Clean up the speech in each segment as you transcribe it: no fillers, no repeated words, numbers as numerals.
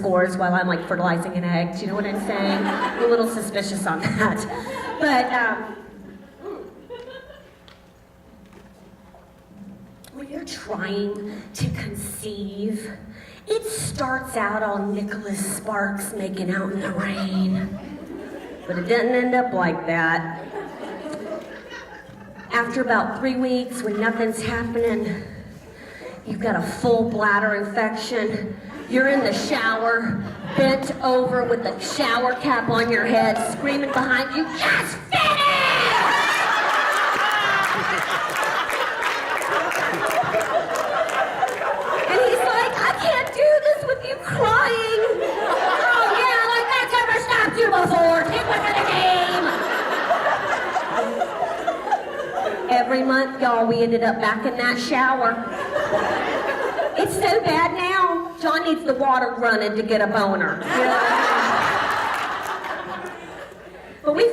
scores while I'm like fertilizing an egg. Do you know what I'm saying? I'm a little suspicious on that. But when you're trying to conceive, it starts out all Nicholas Sparks making out in the rain. But it doesn't end up like that. After about 3 weeks, when nothing's happening, you've got a full bladder infection. You're in the shower, bent over with the shower cap on your head, screaming behind you, "Just finish!" And he's like, "I can't do this with you crying." "Oh yeah, like that's ever stopped you before. Take one for the game." Every month, y'all, we ended up back in that shower. It's so bad now, John needs the water running to get a boner. But we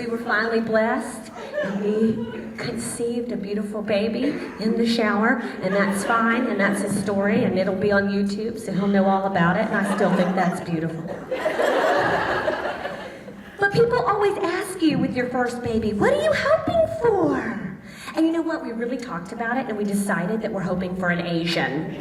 were finally blessed, and we conceived a beautiful baby in the shower, and that's fine, and that's his story, and it'll be on YouTube, so he'll know all about it, and I still think that's beautiful. But people always ask you with your first baby, what are you hoping for? And you know what? We really talked about it, and we decided that we're hoping for an Asian.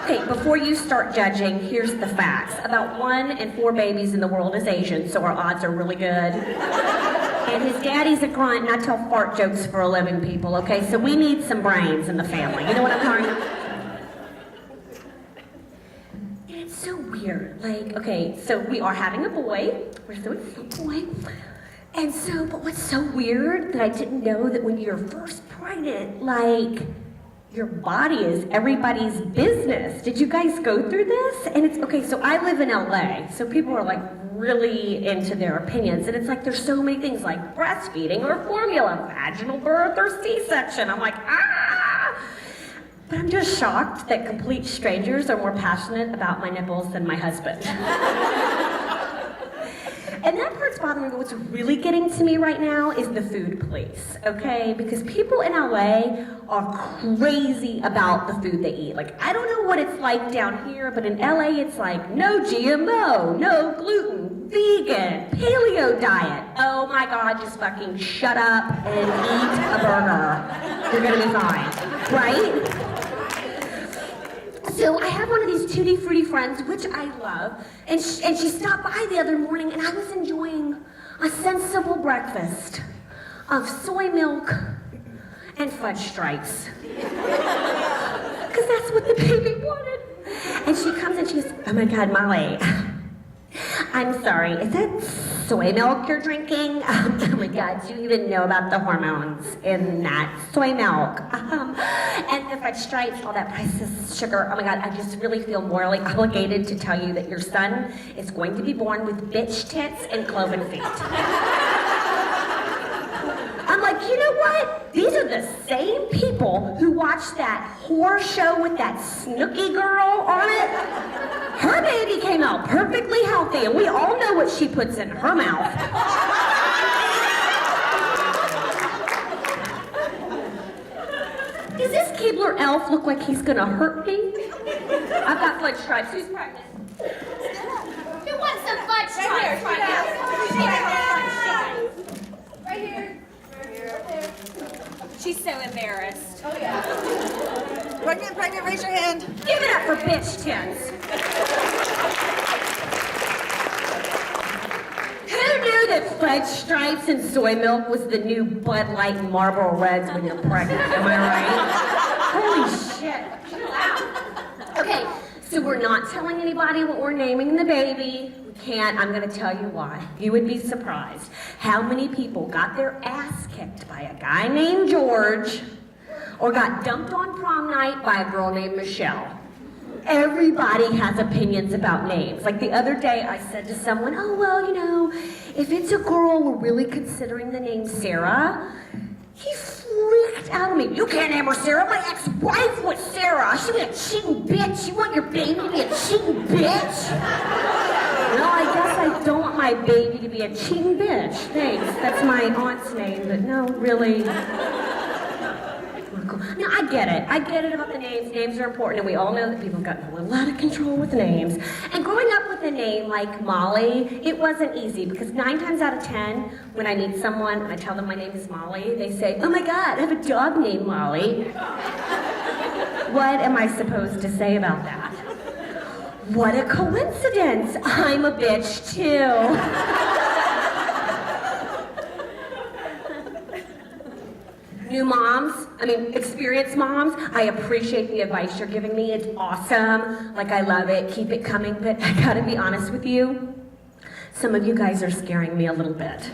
Okay, before you start judging, here's the facts. About 1 in 4 babies in the world is Asian, so our odds are really good. And his daddy's a grunt, and I tell fart jokes for a living, people, okay? So we need some brains in the family. You know what I'm talking about? It's so weird. Like, okay, so we are having a boy. We're so excited, boy. And so, but what's so weird that I didn't know that when you're first pregnant, like, your body is everybody's business. Did you guys go through this? And it's, okay, so I live in LA, so people are like really into their opinions, and it's like there's so many things like breastfeeding or formula, vaginal birth or C-section. I'm like, ah! But I'm just shocked that complete strangers are more passionate about my nipples than my husband. And that part's bothering me, but what's really getting to me right now is the food police, okay? Because people in LA are crazy about the food they eat. Like, I don't know what it's like down here, but in LA it's like, no GMO, no gluten, vegan, paleo diet. Oh my God, just fucking shut up and eat a burger. You're gonna be fine, right? So I have one of these Tutti Frutti friends, which I love, and she stopped by the other morning, and I was enjoying a sensible breakfast of soy milk and fudge stripes. Because that's what the baby wanted. And she comes and she goes, "Oh my God, Molly, I'm sorry, is that soy milk you're drinking? Oh my God, do you even know about the hormones in that soy milk? And the fudge stripes, all that processed sugar. Oh my God, I just really feel morally obligated to tell you that your son is going to be born with bitch tits and cloven feet." I'm like, you know what? These are the same people who watched that horror show with that Snooki girl on it. Her baby came out perfectly healthy, and we all know what she puts in her mouth. Does this Keebler elf look like he's gonna hurt me? I've got fudge stripes. Who's pregnant? Who wants some fudge stripes right now? Right here. She's so embarrassed. Oh yeah. Pregnant, raise your hand. Give it up for bitch tits. Who knew that fudge stripes and soy milk was the new Bud Light and Marlboro Reds when you're pregnant? Am I right? Holy shit. Chill out. Okay, so we're not telling anybody what we're naming the baby. We can't. I'm going to tell you why. You would be surprised how many people got their ass kicked by a guy named George or got dumped on prom night by a girl named Michelle. Everybody has opinions about names. Like the other day I said to someone, oh, well, you know, if it's a girl, we're really considering the name Sarah. He freaked out on me. You can't name her Sarah. My ex-wife was Sarah. She was a cheating bitch. You want your baby to be a cheating bitch? No, I guess I don't want my baby to be a cheating bitch. Thanks. That's my aunt's name, but no, really. cool. Now, I get it. I get it about the names. Names are important, and we all know that people have gotten a lot of control with names. And growing up with a name like Molly, it wasn't easy, because 9 times out of 10, when I meet someone and I tell them my name is Molly, they say, oh my God, I have a dog named Molly. What am I supposed to say about that? What a coincidence. I'm a bitch, too. New moms, experienced moms, I appreciate the advice you're giving me. It's awesome. Like, I love it. Keep it coming. But I gotta be honest with you, some of you guys are scaring me a little bit.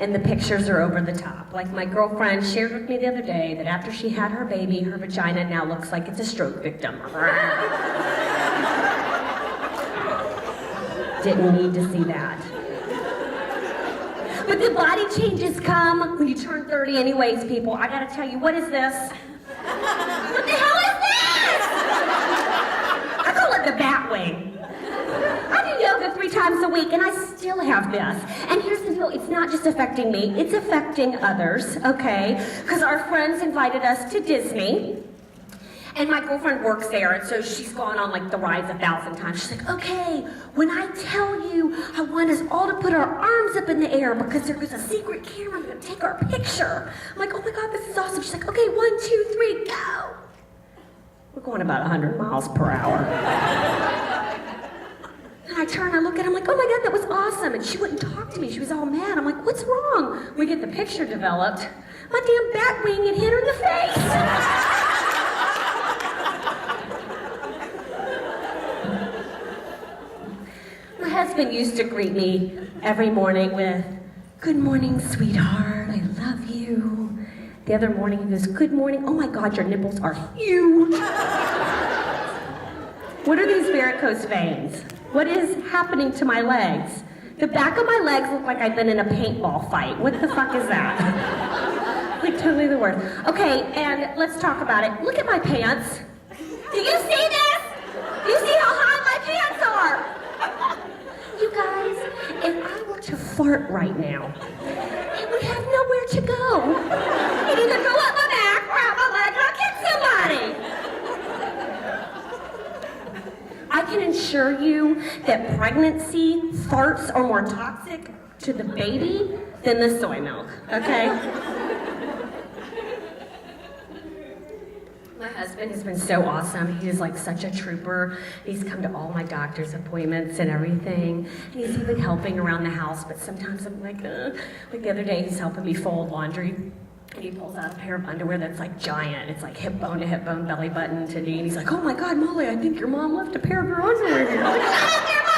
And the pictures are over the top. Like, my girlfriend shared with me the other day that after she had her baby, her vagina now looks like it's a stroke victim. Didn't need to see that. But the body changes come when you turn 30 anyways, people. I gotta tell you, what is this? What the hell is this? I call it the bat wing. I do yoga 3 times a week and I still have this. And here's the deal, it's not just affecting me, it's affecting others, okay? Because our friends invited us to Disney. And my girlfriend works there, and so she's gone on like the rides 1,000 times. She's like, okay, when I tell you, I want us all to put our arms up in the air because there's a secret camera gonna take our picture. I'm like, oh my God, this is awesome. She's like, okay, 1, 2, 3, go. We're going about 100 miles per hour. And I turn, I look at her, I'm like, oh my God, that was awesome. And she wouldn't talk to me. She was all mad. I'm like, what's wrong? We get the picture developed. My damn bat wing had hit her in the face. My husband used to greet me every morning with, good morning, sweetheart, I love you. The other morning he goes, good morning, oh my God, your nipples are huge. What are these varicose veins? What is happening to my legs? The back of my legs look like I've been in a paintball fight. What the fuck is that? Like, totally the worst. Okay, and let's talk about it. Look at my pants. Do you see this? Do you see how high my pants are? You guys, if I were to fart right now, it would have nowhere to go. It'd either go up my back or out my leg or I'd hit somebody. I can assure you that pregnancy farts are more toxic to the baby than the soy milk, okay? My husband has been so awesome. He is like such a trooper. He's come to all my doctor's appointments and everything. And he's even helping around the house, but sometimes I'm like, ugh. Like the other day, he's helping me fold laundry. And he pulls out a pair of underwear that's like giant. It's like hip bone to hip bone, belly button to knee. And he's like, oh my God, Molly, I think your mom left a pair of your underwear here. I'm like, shut up, you're mine!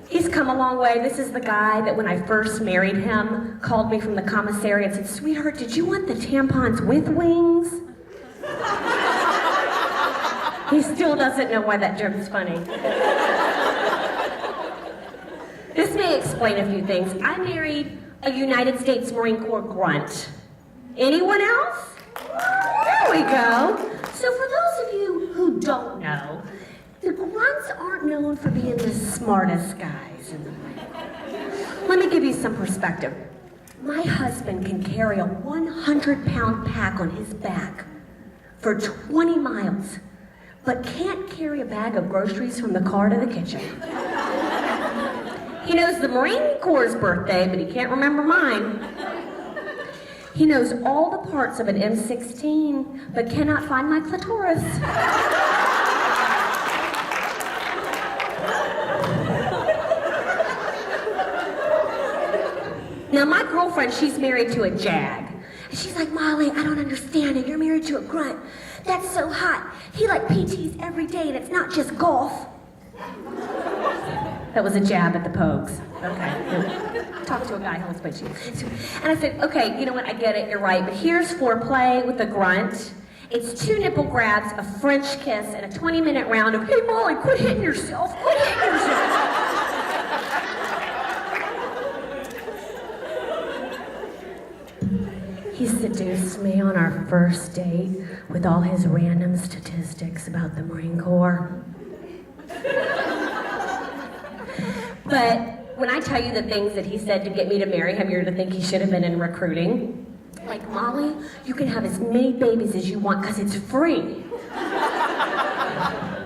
He's come a long way. This is the guy that when I first married him, called me from the commissary and said, sweetheart, did you want the tampons with wings? He still doesn't know why that joke's funny. This may explain a few things. I married a United States Marine Corps grunt. Anyone else? There we go. So for those of you who don't know, the grunts aren't known for being the smartest guys in the world. Let me give you some perspective. My husband can carry a 100-pound pack on his back for 20 miles, but can't carry a bag of groceries from the car to the kitchen. He knows the Marine Corps' birthday, but he can't remember mine. He knows all the parts of an M16, but cannot find my clitoris. Now, my girlfriend, she's married to a Jag. And she's like, Molly, I don't understand it. You're married to a grunt. That's so hot. He like PTs every day, and it's not just golf. That was a jab at the Pogues. Okay. Talk to a guy, he'll explain to you. And I said, okay, you know what, I get it, you're right. But here's foreplay with a grunt. It's 2 nipple grabs, a French kiss, and a 20-minute round of, hey, Molly, quit hitting yourself. Quit hitting yourself. He seduced me on our first date with all his random statistics about the Marine Corps. But when I tell you the things that he said to get me to marry him, you're to think he should have been in recruiting. Like, Molly, you can have as many babies as you want because it's free.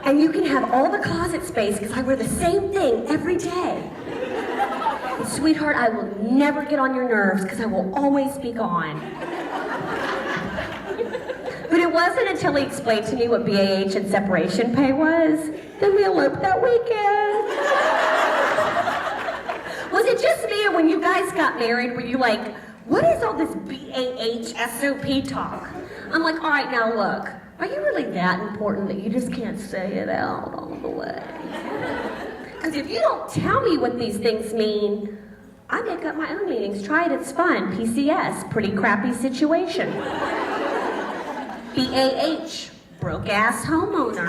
And you can have all the closet space because I wear the same thing every day. And sweetheart, I will never get on your nerves because I will always be gone. But it wasn't until he explained to me what BAH and separation pay was, then we eloped that weekend. Was it just me, or when you guys got married, were you like, what is all this BAH SOP talk? I'm like, all right, now look, are you really that important that you just can't say it out all the way? Because if you don't tell me what these things mean, I make up my own meanings. Try it, it's fun. PCS, pretty crappy situation. BAH, broke-ass homeowner.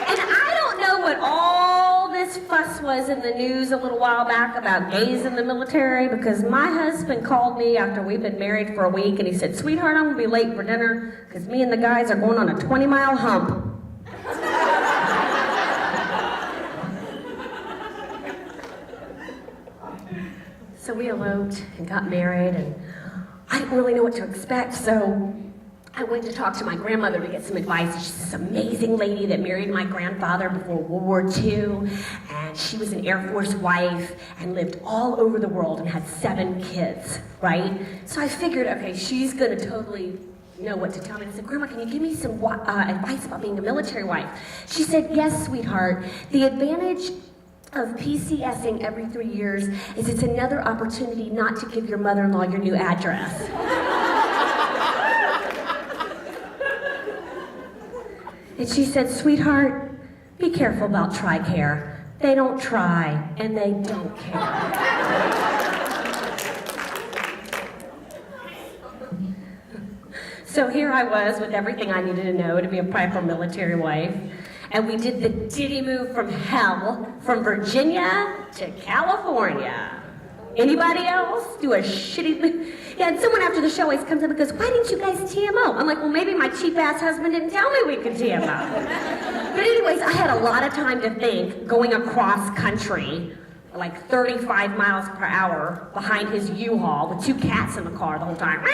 And I don't know what all this fuss was in the news a little while back about gays in the military, because my husband called me after we've been married for a week and he said, sweetheart, I'm gonna be late for dinner because me and the guys are going on a 20-mile hump. So we eloped and got married, and I didn't really know what to expect, so I went to talk to my grandmother to get some advice. She's this amazing lady that married my grandfather before World War II, and she was an Air Force wife and lived all over the world and had 7 kids, right? So I figured, okay, she's gonna totally know what to tell me. I said, Grandma, can you give me some advice about being a military wife? She said, yes, sweetheart. The advantage of PCSing every 3 years is it's another opportunity not to give your mother-in-law your new address. And she said, sweetheart, be careful about TRICARE. They don't try, and they don't care. So here I was with everything I needed to know to be a proper military wife. And we did the Diddy move from hell, from Virginia to California. Anybody else do a shitty move? Yeah, and someone after the show always comes up and goes, why didn't you guys TMO? I'm like, well, maybe my cheap-ass husband didn't tell me we could TMO. But anyways, I had a lot of time to think going across country, like 35 miles per hour behind his U-Haul with 2 cats in the car the whole time.